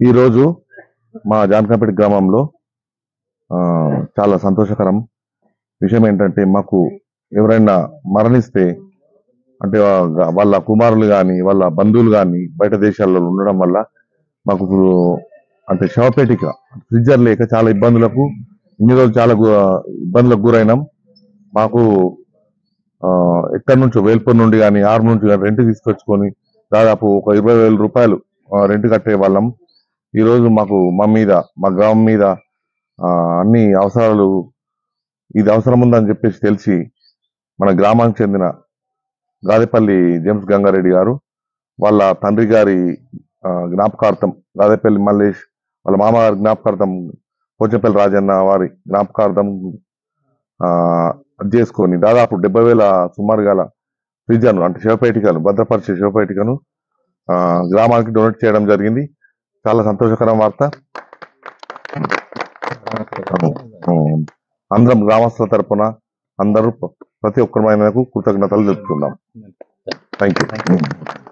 ఈరోజు మా జాన్కంపేట గ్రామంలో చాలా సంతోషకరం విషయం ఏంటంటే, మాకు ఎవరైనా మరణిస్తే అంటే వాళ్ళ కుమారులు కానీ వాళ్ళ బంధువులు కానీ బయట దేశాల్లో ఉండడం వల్ల మాకు అంటే శవపేటిక ఫ్రిడ్జర్ లేక చాలా ఇబ్బందులకు ఇన్ని రోజులు చాలా ఇబ్బందులకు గురైనాం. మాకు ఎక్కడి నుంచో వేల్పూర్ నుండి కానీ ఆరు నుంచి కానీ రెంట్ తీసుకొచ్చుకొని దాదాపు ఒక 20,000 రూపాయలు రెంట్ కట్టే వాళ్ళం. ఈరోజు మాకు మా గ్రామం మీద అన్ని అవసరాలు ఇది అవసరం ఉందని చెప్పేసి తెలిసి మన గ్రామానికి చెందిన గాదేపల్లి జేమ్స్ గంగారెడ్డి గారు వాళ్ళ తండ్రి గారి జ్ఞాపకార్థం, గాదేపల్లి మల్లేష్ వాళ్ళ మామగారి జ్ఞాపకార్థం, పోచంపల్లి రాజన్న వారి జ్ఞాపకార్థం చేసుకొని దాదాపు 70,000 సుమారు గల ఫ్రిడ్జర్ను అంటే శవపేటికను భద్రపరిచే శవపేటికను గ్రామానికి డొనేట్ చేయడం జరిగింది. చాలా సంతోషకరం వార్త. అందరం గ్రామస్తుల తరపున అందరూ ప్రతి ఒక్కరి కృతజ్ఞతలు తెలుపుతున్నాం. Thank you.